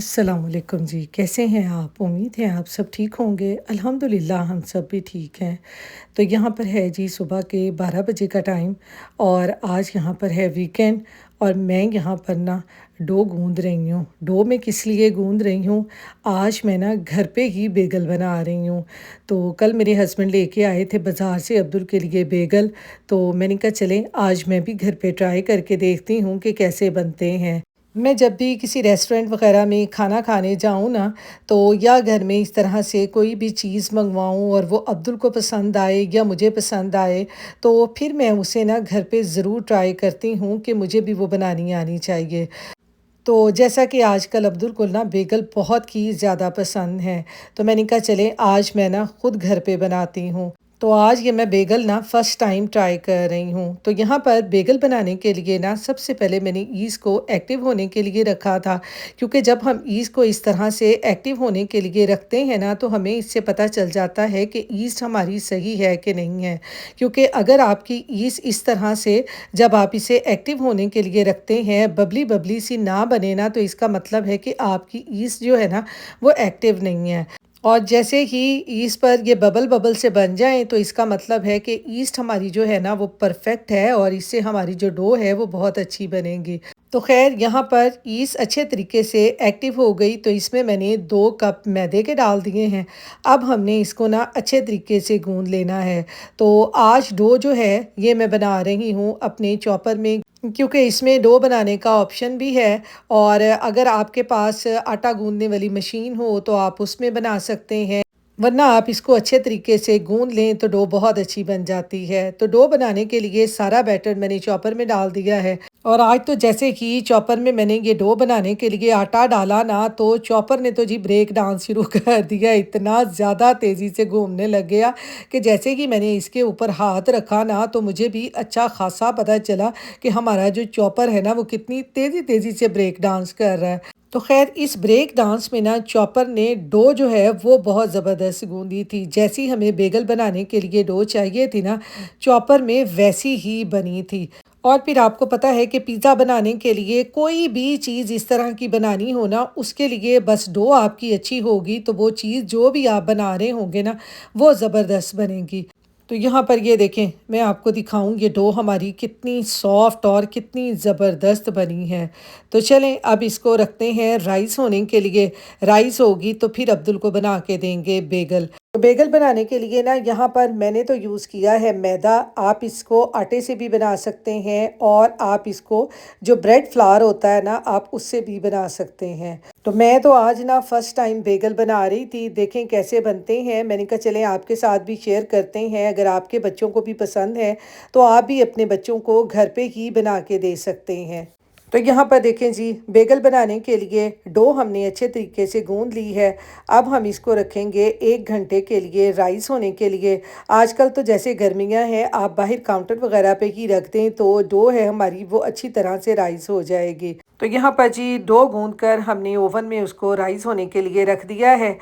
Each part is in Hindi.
अस्सलामुअलैकुम जी, कैसे हैं आप? उम्मीद है आप सब ठीक होंगे। अल्हम्दुलिल्लाह हम सब भी ठीक हैं। तो यहाँ पर है जी सुबह के 12 बजे का टाइम और आज यहाँ पर है वीकेंड और मैं यहाँ पर ना डो गूँध रही हूँ। डो मैं किस लिए गूँध रही हूँ, आज मैं ना घर पे ही बेगल बना रही हूँ। तो कल मेरे हस्बैंड लेके आए थे बाज़ार से अब्दुल के लिए बेगल, तो मैंने कहा चलें आज मैं भी घर पे ट्राई करके देखती हूँ कि कैसे बनते हैं। मैं जब भी किसी रेस्टोरेंट वग़ैरह में खाना खाने जाऊँ ना, तो या घर में इस तरह से कोई भी चीज़ मँगवाऊँ और वो अब्दुल को पसंद आए या मुझे पसंद आए, तो फिर मैं उसे ना घर पे ज़रूर ट्राई करती हूँ कि मुझे भी वो बनानी आनी चाहिए। तो जैसा कि आजकल अब्दुल को ना बेगल बहुत ही ज़्यादा पसंद है, तो मैंने कहा चलें आज मैं ना खुद घर पे बनाती हूँ। तो आज ये मैं बेगल ना फ़र्स्ट टाइम ट्राई कर रही हूँ। तो यहाँ पर बेगल बनाने के लिए ना सबसे पहले मैंने ईस्ट को एक्टिव होने के लिए रखा था, क्योंकि जब हम ईस्ट को इस तरह से एक्टिव होने के लिए रखते हैं ना, तो हमें इससे पता चल जाता है कि ईस्ट हमारी सही है कि नहीं है। क्योंकि अगर आपकी ईस्ट इस तरह से जब आप इसे एक्टिव होने के लिए रखते हैं, बबली बबली सी ना बने ना, तो इसका मतलब है कि आपकी ईस्ट जो है ना, वो एक्टिव नहीं है। और जैसे ही ईस्ट पर ये बबल बबल से बन जाएँ, तो इसका मतलब है कि ईस्ट हमारी जो है ना, वो परफ़ेक्ट है और इससे हमारी जो डो है, वो बहुत अच्छी बनेगी। तो ख़ैर यहाँ पर ईस्ट अच्छे तरीके से एक्टिव हो गई, तो इसमें मैंने 2 कप मैदे के डाल दिए हैं। अब हमने इसको ना अच्छे तरीके से गूँध लेना है। तो आज डो जो है, ये मैं बना रही हूँ अपने चॉपर में, क्योंकि इसमें डो बनाने का ऑप्शन भी है और अगर आपके पास आटा गूँधने वाली मशीन हो तो आप उसमें बना सकते हैं। वरना आप इसको अच्छे तरीके से गूँध लें तो डो बहुत अच्छी बन जाती है। तो डो बनाने के लिए सारा बैटर मैंने चॉपर में डाल दिया है और आज तो जैसे कि चॉपर में मैंने ये डो बनाने के लिए आटा डाला ना, तो चॉपर ने तो जी ब्रेक डांस शुरू कर दिया। इतना ज़्यादा तेज़ी से घूमने लग गया कि जैसे कि मैंने इसके ऊपर हाथ रखा ना, तो मुझे भी अच्छा ख़ासा पता चला कि हमारा जो चॉपर है ना, वो कितनी तेज़ी-तेज़ी से ब्रेक डांस कर रहा है। तो ख़ैर इस ब्रेक डांस में ना चॉपर ने डो जो है वो बहुत ज़बरदस्त गूँधी थी। जैसी हमें बेगल बनाने के लिए डो चाहिए थी ना, चॉपर में वैसी ही बनी थी। और फिर आपको पता है कि पिज़्ज़ा बनाने के लिए कोई भी चीज़ इस तरह की बनानी हो ना, उसके लिए बस डो आपकी अच्छी होगी, तो वो चीज़ जो भी आप बना रहे होंगे ना, वो ज़बरदस्त बनेगी। तो यहाँ पर ये देखें, मैं आपको दिखाऊँ ये डो हमारी कितनी सॉफ्ट और कितनी ज़बरदस्त बनी है। तो चलें अब इसको रखते हैं राइस होने के लिए। राइस होगी तो फिर अब्दुल को बना के देंगे बेगल। तो बेगल बनाने के लिए ना यहाँ पर मैंने तो यूज़ किया है मैदा। आप इसको आटे से भी बना सकते हैं और आप इसको जो ब्रेड फ्लावर होता है ना, आप उससे भी बना सकते हैं। तो मैं तो आज ना फर्स्ट टाइम बेगल बना रही थी, देखें कैसे बनते हैं। मैंने कहा चलें आपके साथ भी शेयर करते हैं, अगर आपके बच्चों को भी पसंद है तो आप भी अपने बच्चों को घर पे ही बना के दे सकते हैं। तो यहाँ पर देखें जी, बेगल बनाने के लिए डो हमने अच्छे तरीके से गूंद ली है। अब हम इसको रखेंगे 1 घंटे के लिए राइस होने के लिए। आजकल तो जैसे गर्मियाँ हैं, आप बाहर काउंटर वगैरह पे ही रख दें तो डो है हमारी वो अच्छी तरह से राइस हो जाएगी। तो यहाँ पर जी डो गूंद कर हमने ओवन में उसको राइस होने के लिए रख दिया है।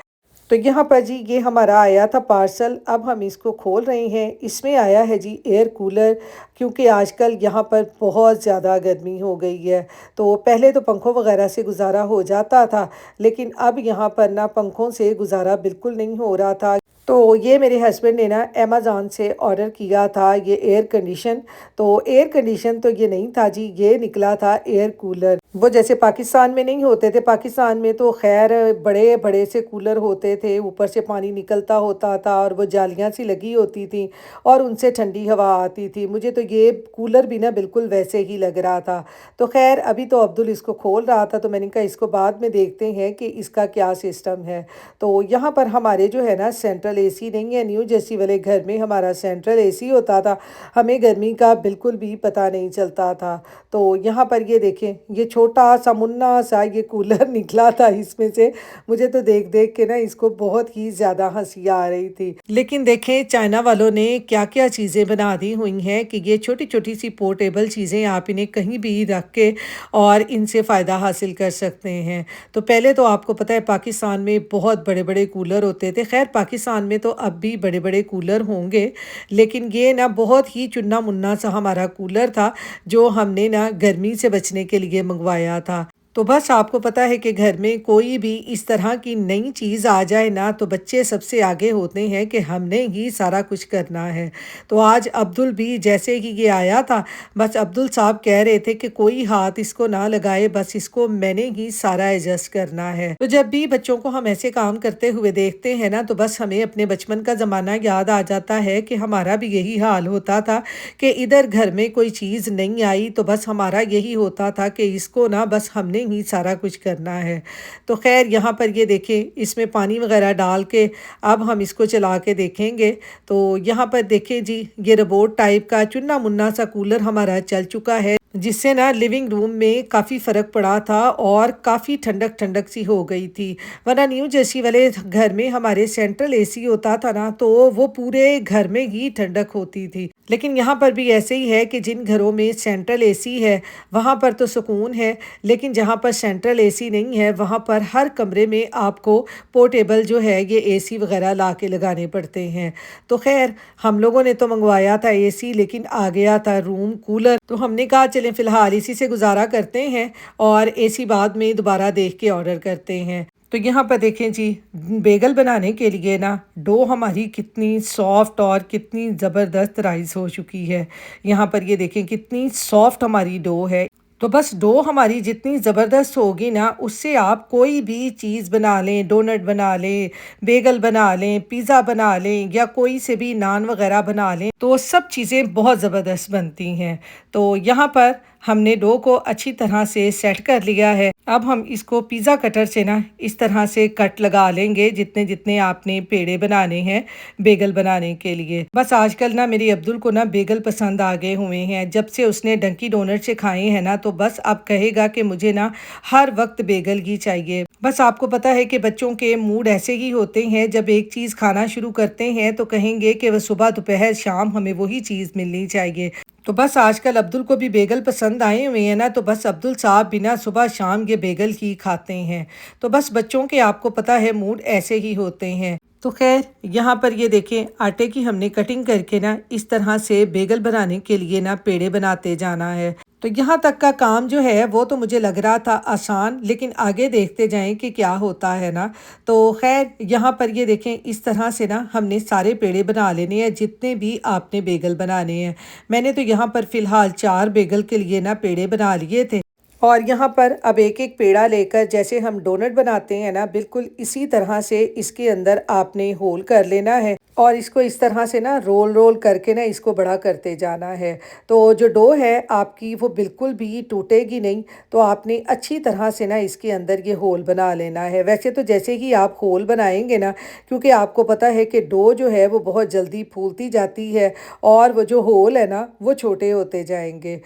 तो यहाँ पर जी ये हमारा आया था पार्सल, अब हम इसको खोल रहे हैं। इसमें आया है जी एयर कूलर, क्योंकि आजकल यहाँ पर बहुत ज़्यादा गर्मी हो गई है। तो पहले तो पंखों वगैरह से गुजारा हो जाता था, लेकिन अब यहाँ पर ना पंखों से गुजारा बिल्कुल नहीं हो रहा था। तो ये मेरे हस्बैंड ने ना अमेज़ॉन से ऑर्डर किया था ये एयर कंडीशन। तो एयर कंडीशन तो ये नहीं था जी, ये निकला था एयर कूलर। वो जैसे पाकिस्तान में नहीं होते थे, पाकिस्तान में तो खैर बड़े बड़े से कूलर होते थे, ऊपर से पानी निकलता होता था और वो जालियाँ सी लगी होती थी और उनसे ठंडी हवा आती थी। मुझे तो ये कूलर भी ना बिल्कुल वैसे ही लग रहा था। तो खैर अभी तो अब्दुल इसको खोल रहा था, तो मैंने कहा इसको बाद में देखते हैं कि इसका क्या सिस्टम है। तो यहाँ पर हमारे जो है ना सेंट्रल एसी नहीं है। न्यू जर्सी वाले घर में हमारा सेंट्रल एसी होता था, हमें गर्मी का बिल्कुल भी पता नहीं चलता था। तो यहाँ पर ये देखें, ये छोटा सा मुन्ना सा ये कूलर निकला था इसमें से। मुझे तो देख देख के ना इसको बहुत ही ज़्यादा हंसी आ रही थी। लेकिन देखें चाइना वालों ने क्या क्या चीज़ें बना दी हुई हैं कि ये छोटी छोटी सी पोर्टेबल चीज़ें आप इन्हें कहीं भी रख के और इनसे फ़ायदा हासिल कर सकते हैं। तो पहले तो आपको पता है पाकिस्तान में बहुत बड़े बड़े कूलर होते थे। खैर पाकिस्तान में तो अब भी बड़े बड़े कूलर होंगे, लेकिन ये ना बहुत ही चुन्ना मुन्ना सा हमारा कूलर था जो हमने ना गर्मी से बचने के लिए मंगवाया था। तो बस आपको पता है कि घर में कोई भी इस तरह की नई चीज़ आ जाए ना तो बच्चे सबसे आगे होते हैं कि हमने ही सारा कुछ करना है। तो आज अब्दुल भी जैसे ही ये आया था, बस अब्दुल साहब कह रहे थे कि कोई हाथ इसको ना लगाए, बस इसको मैंने ही सारा एडजस्ट करना है। तो जब भी बच्चों को हम ऐसे काम करते हुए देखते हैं ना तो बस हमें अपने बचपन का ज़माना याद आ जाता है कि हमारा भी यही हाल होता था कि इधर घर में कोई चीज़ नहीं आई तो बस हमारा यही होता था कि इसको ना बस हमने ही सारा कुछ करना है। तो ख़ैर यहाँ पर ये देखें, इसमें पानी वग़ैरह डाल के अब हम इसको चला के देखेंगे। तो यहाँ पर देखें जी, ये रोबोट टाइप का चुन्ना मुन्ना सा कूलर हमारा चल चुका है, जिससे ना लिविंग रूम में काफ़ी फ़र्क पड़ा था और काफ़ी ठंडक ठंडक सी हो गई थी। वरना न्यू जर्सी वाले घर में हमारे सेंट्रल एसी होता था ना तो वो पूरे घर में ही ठंडक होती थी। लेकिन यहाँ पर भी ऐसे ही है कि जिन घरों में सेंट्रल एसी है वहाँ पर तो सुकून है, लेकिन जहाँ पर सेंट्रल एसी नहीं है वहाँ पर हर कमरे में आपको पोर्टेबल जो है ये एसी वगैरह ला के लगाने पड़ते हैं। तो खैर हम लोगों ने तो मंगवाया था एसी, लेकिन आ गया था रूम कूलर, तो हमने कहा चलें फ़िलहाल इसी से गुजारा करते हैं और एसी बाद में दोबारा देख के ऑर्डर करते हैं। तो यहाँ पर देखें जी, बेगल बनाने के लिए ना डो हमारी कितनी सॉफ्ट और कितनी ज़बरदस्त राइस हो चुकी है। यहाँ पर ये देखें कितनी सॉफ्ट हमारी डो है। तो बस डो हमारी जितनी ज़बरदस्त होगी ना उससे आप कोई भी चीज़ बना लें, डोनट बना लें, बेगल बना लें, पिज़्ज़ा बना लें या कोई से भी नान वगैरह बना लें, तो सब चीज़ें बहुत ज़बरदस्त बनती हैं। तो यहाँ पर हमने डो को अच्छी तरह से सेट कर लिया है। अब हम इसको पिज़्ज़ा कटर से ना इस तरह से कट लगा लेंगे जितने जितने आपने पेड़े बनाने हैं बेगल बनाने के लिए। बस आजकल ना मेरे अब्दुल को ना बेगल पसंद आ गए हुए हैं। जब से उसने डंकी डोनट से खाए हैं ना तो बस अब कहेगा कि मुझे ना हर वक्त बेगल ही चाहिए। बस आपको पता है कि बच्चों के मूड ऐसे ही होते हैं, जब एक चीज़ खाना शुरू करते हैं तो कहेंगे कि वह सुबह दोपहर शाम हमें वही चीज़ मिलनी चाहिए। तो बस आजकल अब्दुल को भी बेगल पसंद आए हुए हैं ना तो बस अब्दुल साहब बिना सुबह शाम ये बेगल ही खाते हैं। तो बस बच्चों के आपको पता है मूड ऐसे ही होते हैं। तो खैर यहाँ पर ये देखें आटे की हमने कटिंग करके ना इस तरह से बेगल बनाने के लिए ना पेड़े बनाते जाना है। तो यहाँ तक का काम जो है वो तो मुझे लग रहा था आसान, लेकिन आगे देखते जाएं कि क्या होता है ना। तो खैर यहाँ पर ये देखें इस तरह से ना हमने सारे पेड़े बना लेने हैं जितने भी आपने बेगल बनाने हैं। मैंने तो यहाँ पर फ़िलहाल 4 बेगल के लिए ना पेड़े बना लिए थे। और यहाँ पर अब एक एक पेड़ा लेकर जैसे हम डोनट बनाते हैं ना बिल्कुल इसी तरह से इसके अंदर आपने होल कर लेना है और इसको इस तरह से ना रोल रोल करके ना इसको बड़ा करते जाना है। तो जो डो है आपकी वो बिल्कुल भी टूटेगी नहीं। तो आपने अच्छी तरह से ना इसके अंदर ये होल बना लेना है। वैसे तो जैसे ही आप होल बनाएंगे ना, क्योंकि आपको पता है कि डो जो है वो बहुत जल्दी फूलती जाती है और वो जो होल है ना वो छोटे होते जाएंगे।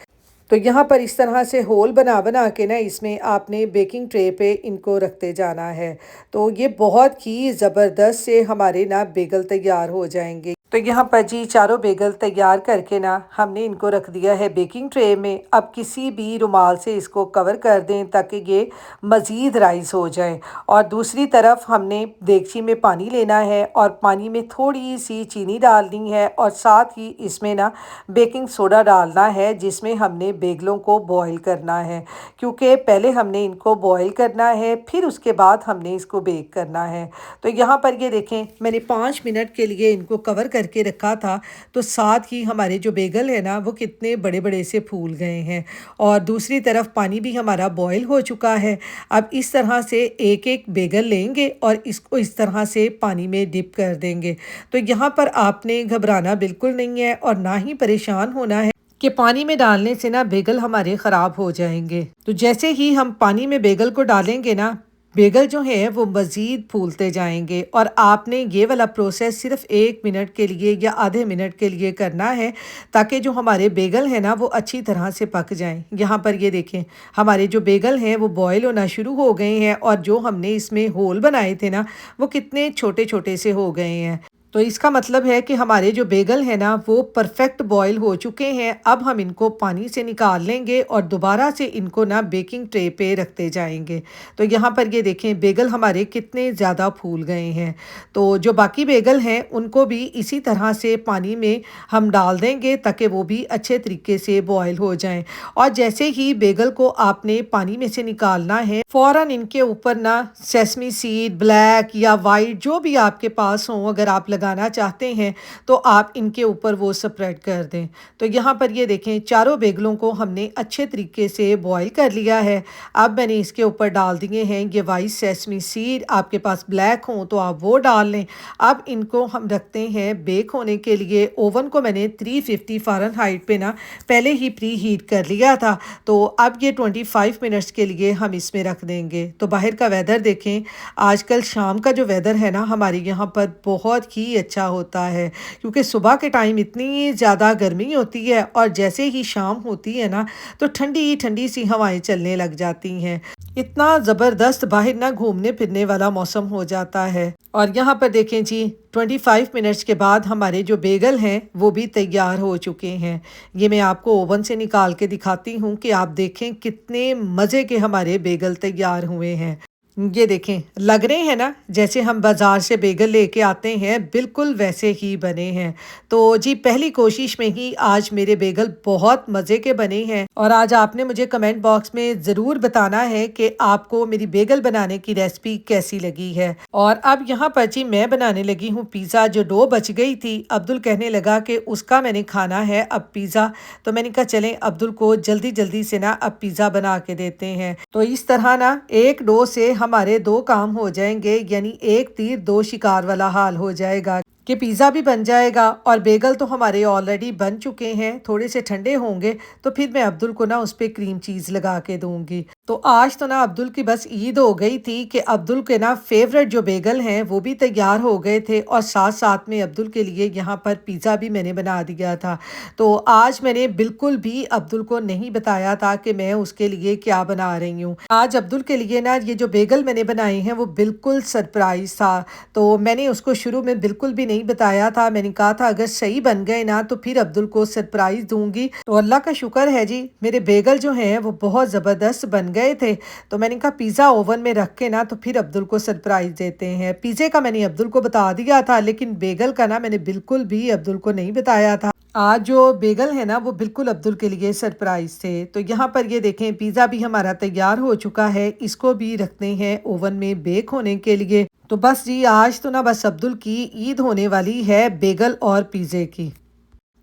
तो यहाँ पर इस तरह से होल बना बना के ना इसमें आपने बेकिंग ट्रे पे इनको रखते जाना है। तो ये बहुत ही ज़बरदस्त से हमारे ना बेगल तैयार हो जाएंगे। तो यहाँ पर जी चारों बेगल तैयार करके ना हमने इनको रख दिया है बेकिंग ट्रे में। अब किसी भी रुमाल से इसको कवर कर दें ताकि ये मज़ीद राइस हो जाए। और दूसरी तरफ हमने देगची में पानी लेना है और पानी में थोड़ी सी चीनी डालनी है और साथ ही इसमें ना बेकिंग सोडा डालना है, जिसमें हमने बेगलों को बॉईल करना है। क्योंकि पहले हमने इनको बॉईल करना है फिर उसके बाद हमने इसको बेक करना है। तो यहाँ पर ये देखें मैंने 5 मिनट के लिए इनको कवर करके रखा था। तो साथ ही हमारे जो बेगल है ना वो कितने बड़े बड़े से फूल गए हैं और दूसरी तरफ पानी भी हमारा बॉईल हो चुका है। अब इस तरह से एक एक बेगल लेंगे और इसको इस तरह से पानी में डिप कर देंगे। तो यहाँ पर आपने घबराना बिल्कुल नहीं है और ना ही परेशान होना है कि पानी में डालने से ना बेगल हमारे ख़राब हो जाएंगे। तो जैसे ही हम पानी में बेगल को डालेंगे ना बेगल जो है वो मज़ीद फूलते जाएंगे और आपने ये वाला प्रोसेस सिर्फ 1 मिनट के लिए या आधे मिनट के लिए करना है ताकि जो हमारे बेगल हैं ना वो अच्छी तरह से पक जाएं। यहाँ पर ये देखें हमारे जो बेगल हैं वो बॉयल होना शुरू हो गए हैं और जो हमने इसमें होल बनाए थे ना वो कितने छोटे छोटे से हो गए हैं। तो इसका मतलब है कि हमारे जो बेगल हैं ना वो परफेक्ट बॉईल हो चुके हैं। अब हम इनको पानी से निकाल लेंगे और दोबारा से इनको ना बेकिंग ट्रे पे रखते जाएंगे। तो यहाँ पर ये देखें बेगल हमारे कितने ज़्यादा फूल गए हैं। तो जो बाकी बेगल हैं उनको भी इसी तरह से पानी में हम डाल देंगे ताकि वो भी अच्छे तरीके से बॉईल हो जाएं। और जैसे ही बेगल को आपने पानी में से निकालना है फ़ौरन इनके ऊपर ना सेसमी सीड ब्लैक या वाइट जो भी आपके पास हो, अगर आप लगाना चाहते हैं तो आप इनके ऊपर वो स्प्रेड कर दें। तो यहाँ पर ये देखें चारों बेगलों को हमने अच्छे तरीके से बॉईल कर लिया है। अब मैंने इसके ऊपर डाल दिए हैं ये वाइट सेसमी सीड, आपके पास ब्लैक हो तो आप वो डाल लें। अब इनको हम रखते हैं बेक होने के लिए। ओवन को मैंने 350 फ़ारेनहाइट पे ना पहले ही प्री हीट कर लिया था। तो अब ये 25 मिनट्स के लिए हम इसमें रख देंगे। तो बाहर का वेदर देखें, आजकल शाम का जो वेदर है ना हमारे यहाँ पर बहुत ही अच्छा होता है, क्योंकि सुबह के टाइम इतनी ज़्यादा गर्मी होती है और जैसे ही शाम होती है ना तो ठंडी ठंडी सी हवाएं चलने लग जाती हैं। इतना ज़बरदस्त बाहर ना घूमने फिरने वाला मौसम हो जाता है। और यहाँ पर देखें जी 25 मिनट्स के बाद हमारे जो बेगल हैं वो भी तैयार हो चुके हैं। ये मैं आपको ओवन से निकाल के दिखाती हूँ कि आप देखें कितने मज़े के हमारे बेगल तैयार हुए हैं। ये देखें लग रहे हैं ना जैसे हम बाज़ार से बेगल लेके आते हैं, बिल्कुल वैसे ही बने हैं। तो जी पहली कोशिश में ही आज मेरे बेगल बहुत मज़े के बने हैं। और आज आपने मुझे कमेंट बॉक्स में ज़रूर बताना है कि आपको मेरी बेगल बनाने की रेसिपी कैसी लगी है। और अब यहाँ पर जी मैं बनाने लगी हूँ पिज़्ज़ा। जो डो बच गई थी, अब्दुल कहने लगा कि उसका मैंने खाना है अब पिज़्ज़ा। तो मैंने कहा चलें अब्दुल को जल्दी जल्दी से ना अब पिज़्ज़ा बना के देते हैं। तो इस तरह ना एक डो से हमारे दो काम हो जाएंगे, यानी एक तीर दो शिकार वाला हाल हो जाएगा कि पिज़्ज़ा भी बन जाएगा और बेगल तो हमारे ऑलरेडी बन चुके हैं। थोड़े से ठंडे होंगे तो फिर मैं अब्दुल को ना उस पर क्रीम चीज़ लगा के दूंगी। तो आज तो ना अब्दुल की बस ईद हो गई थी कि अब्दुल के ना फेवरेट जो बेगल हैं वो भी तैयार हो गए थे और साथ साथ में अब्दुल के लिए यहाँ पर पिज़्ज़ा भी मैंने बना दिया था। तो आज मैंने बिल्कुल भी अब्दुल को नहीं बताया था कि मैं उसके लिए क्या बना रही हूँ। आज अब्दुल के लिए ना ये जो बेगल मैंने बनाए हैं वो बिल्कुल सरप्राइज था। तो मैंने उसको शुरू में बिल्कुल भी नहीं बताया था। मैंने कहा था अगर सही बन गए ना तो फिर अब्दुल को सरप्राइज दूंगी। तो अल्लाह का शुक्र है जी मेरे बेगल जो हैं वो बहुत ज़बरदस्त बन गए थे। तो मैंने कहा पिज़्ज़ा ओवन में रख के ना तो फिर अब्दुल को सरप्राइज देते हैं। पिज़्ज़े का मैंने अब्दुल को बता दिया था, लेकिन बेगल का ना मैंने बिल्कुल भी अब्दुल को नहीं बताया था। आज जो बेगल है ना वो बिल्कुल अब्दुल के लिए सरप्राइज थे। तो यहाँ पर ये देखें पिज़्ज़ा भी हमारा तैयार हो चुका है। इसको भी रखते हैं ओवन में बेक होने के लिए। तो बस जी आज तो ना बस अब्दुल की ईद होने वाली है बेगल और पिज़्ज़े की।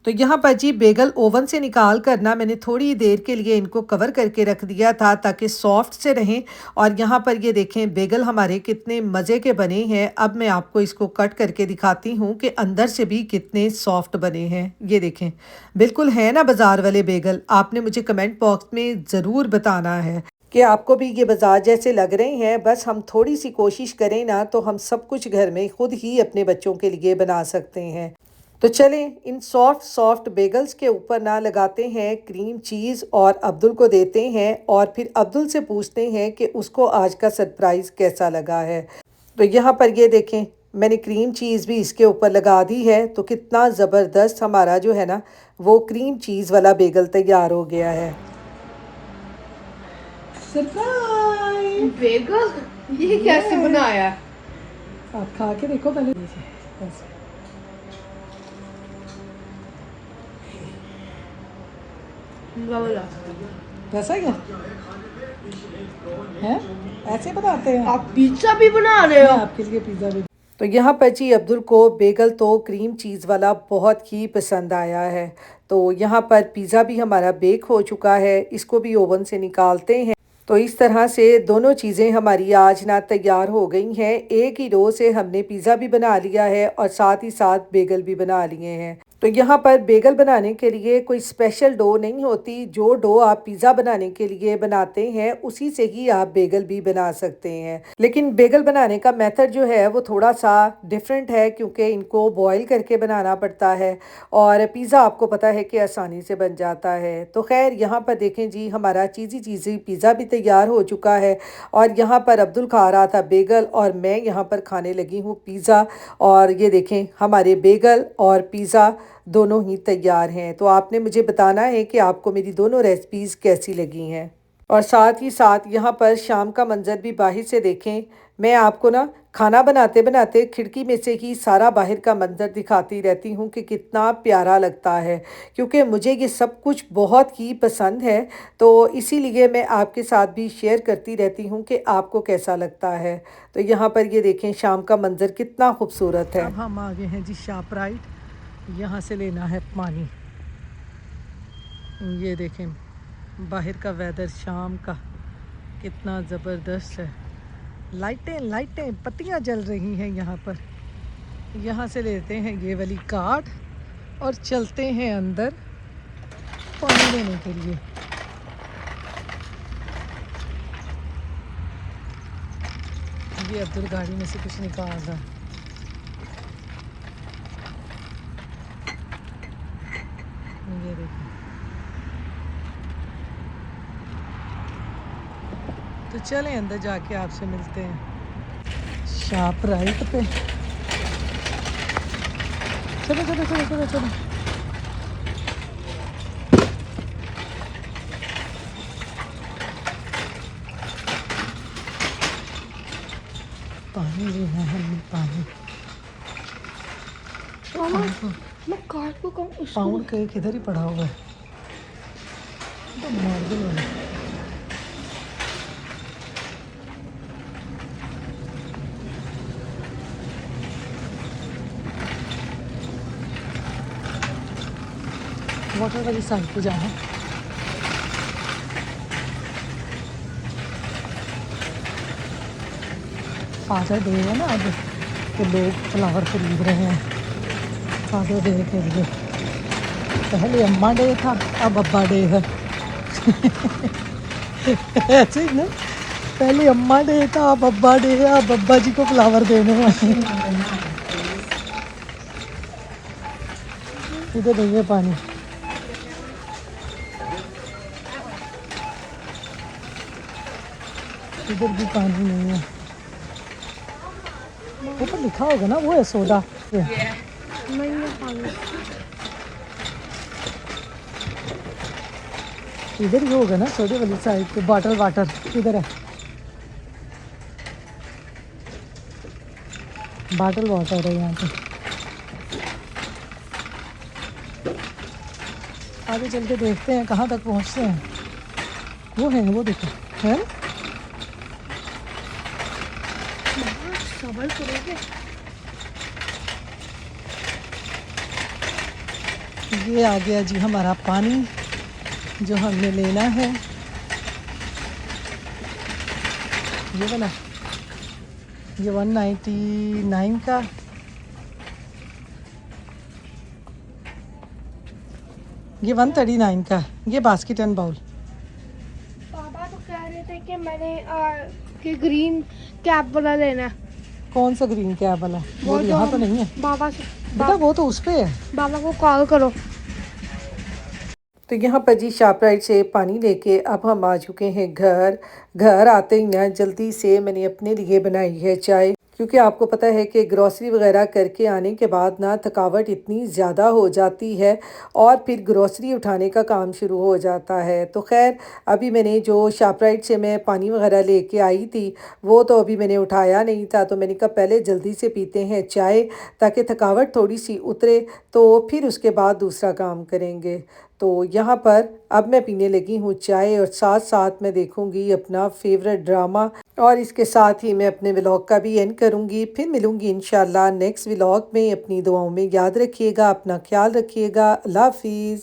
तो यहाँ पर जी बेगल ओवन से निकाल कर ना मैंने थोड़ी देर के लिए इनको कवर करके रख दिया था ताकि सॉफ्ट से रहें। और यहाँ पर ये देखें बेगल हमारे कितने मज़े के बने हैं। अब मैं आपको इसको कट करके दिखाती हूँ कि अंदर से भी कितने सॉफ्ट बने हैं। ये देखें बिल्कुल है ना बाज़ार वाले बेगल। आपने मुझे कमेंट बॉक्स में ज़रूर बताना है कि आपको भी ये बाज़ार जैसे लग रहे हैं। बस हम थोड़ी सी कोशिश करें ना तो हम सब कुछ घर में खुद ही अपने बच्चों के लिए बना सकते हैं। तो चलें इन सॉफ्ट सॉफ्ट बेगल्स के ऊपर ना लगाते हैं क्रीम चीज़ और अब्दुल को देते हैं और फिर अब्दुल से पूछते हैं कि उसको आज का सरप्राइज़ कैसा लगा है। तो यहाँ पर ये देखें मैंने क्रीम चीज़ भी इसके ऊपर लगा दी है। तो कितना ज़बरदस्त हमारा जो है ना वो क्रीम चीज़ वाला बेगल तैयार हो गया है। सरप्राइज बेगल ये कैसे बनाया? आप खा के देखो पहले। कैसा क्या है? ऐसे बनाते हैं आप पिज्जा भी बना रहे हो? आपके लिए पिज़्ज़ा भी। तो यहाँ पर जी अब्दुल को बेगल तो क्रीम चीज़ वाला बहुत ही पसंद आया है। तो यहाँ पर पिज़्ज़ा भी हमारा बेक हो चुका है। इसको भी ओवन से निकालते हैं। तो इस तरह से दोनों चीज़ें हमारी आज ना तैयार हो गई हैं। एक ही डो से हमने पिज़्ज़ा भी बना लिया है और साथ ही साथ बेगल भी बना लिए हैं। तो यहाँ पर बेगल बनाने के लिए कोई स्पेशल डो नहीं होती। जो डो आप पिज़्ज़ा बनाने के लिए बनाते हैं उसी से ही आप बेगल भी बना सकते हैं। लेकिन बेगल बनाने का मेथड जो है वो थोड़ा सा डिफरेंट है, क्योंकि इनको बॉईल करके बनाना पड़ता है और पिज़्ज़ा आपको पता है कि आसानी से बन जाता है। तो खैर यहाँ पर देखें जी हमारा चीज़ी चीज़ी पिज़्ज़ा भी तैयार हो चुका है। और यहाँ पर अब्दुल खा रहा था बेगल और मैं यहाँ पर खाने लगी हूँ पिज़्ज़ा। और ये देखें हमारे बेगल और पिज़्ज़ा दोनों ही तैयार हैं। तो आपने मुझे बताना है कि आपको मेरी दोनों रेसिपीज़ कैसी लगी हैं। और साथ ही साथ यहाँ पर शाम का मंज़र भी बाहर से देखें। मैं आपको ना खाना बनाते बनाते खिड़की में से ही सारा बाहर का मंज़र दिखाती रहती हूँ कि कितना प्यारा लगता है, क्योंकि मुझे ये सब कुछ बहुत ही पसंद है। तो इसीलिए मैं आपके साथ भी शेयर करती रहती हूँ कि आपको कैसा लगता है। तो यहाँ पर ये देखें शाम का मंज़र कितना खूबसूरत है। अब हम आ गए हैं जी शॉपराइट, यहाँ से लेना है पानी। ये देखें बाहर का वेदर शाम का कितना ज़बरदस्त है। लाइटें लाइटें पत्तियां जल रही हैं यहाँ पर। यहाँ से लेते हैं ये वाली कार्ड और चलते हैं अंदर पानी लेने के लिए। ये अब्दुल गाड़ी में से कुछ निकाल रहा है। ये देखिए, तो चलें अंदर जाके आपसे मिलते हैं शॉपराइट पे। चलो चलो चलो चलो चलो। पानी लेना है हमें, पानी। मैं कार्ड को कहूँ उसको। पाउंड का एक इधर ही पड़ा हुआ है, तो मार्बल वाला। वाटर वाली साइड पे जाना। फादर डे है ना अब, तो लोग फ्लावर खरीद रहे हैं फादर डे के लिए। पहले अम्मा डे था, अब अब्बा डे है। ऐसे ही ना, पहले अम्मा डे था अब अब्बा डे है, अब अब्बा जी को फ्लावर देने वाले। इधर नहीं है पानी। इधर भी पानी नहीं है। ऊपर लिखा होगा ना, वो है सोडा। नहीं है पानी। इधर ही होगा ना सोडे वाली साइड पे। बॉटल वाटर इधर है, बॉटल वाटर है यहाँ पे। आगे चल के देखते हैं कहाँ तक पहुँचते हैं। वो है, वो देखो है ना? सबर करोगे? ये आ गया जी हमारा पानी जो हमने लेना है। ये वाला, ये 199 का। ये 139 का। ये बास्केट एंड बाउल। पापा तो कह रहे थे कि मैंने कि ग्रीन कैप वाला लेना है। कौन सा ग्रीन कैप वाला? वो जो यहाँ तो हम- नहीं है बाबा से बेटा, वो तो उस पे है। बाबा को कॉल करो। तो यहाँ पर जी शॉपराइट से पानी लेके अब हम आ चुके हैं घर। घर आते ही ना जल्दी से मैंने अपने लिए बनाई है चाय, क्योंकि आपको पता है कि ग्रॉसरी वगैरह करके आने के बाद ना थकावट इतनी ज़्यादा हो जाती है और फिर ग्रॉसरी उठाने का काम शुरू हो जाता है। तो खैर अभी मैंने जो शॉपराइट से मैं पानी वगैरह लेके आई थी वो तो अभी मैंने उठाया नहीं था, तो मैंने कहा पहले जल्दी से पीते हैं चाय ताकि थकावट थोड़ी सी उतरे, तो फिर उसके बाद दूसरा काम करेंगे। तो यहाँ पर अब मैं पीने लगी हूँ चाय और साथ साथ मैं देखूँगी अपना फेवरेट ड्रामा, और इसके साथ ही मैं अपने व्लॉग का भी एंड करूँगी। फिर मिलूँगी इंशाल्लाह नेक्स्ट व्लॉग में। अपनी दुआओं में याद रखिएगा, अपना ख्याल रखिएगा। अल्लाह हाफिज़।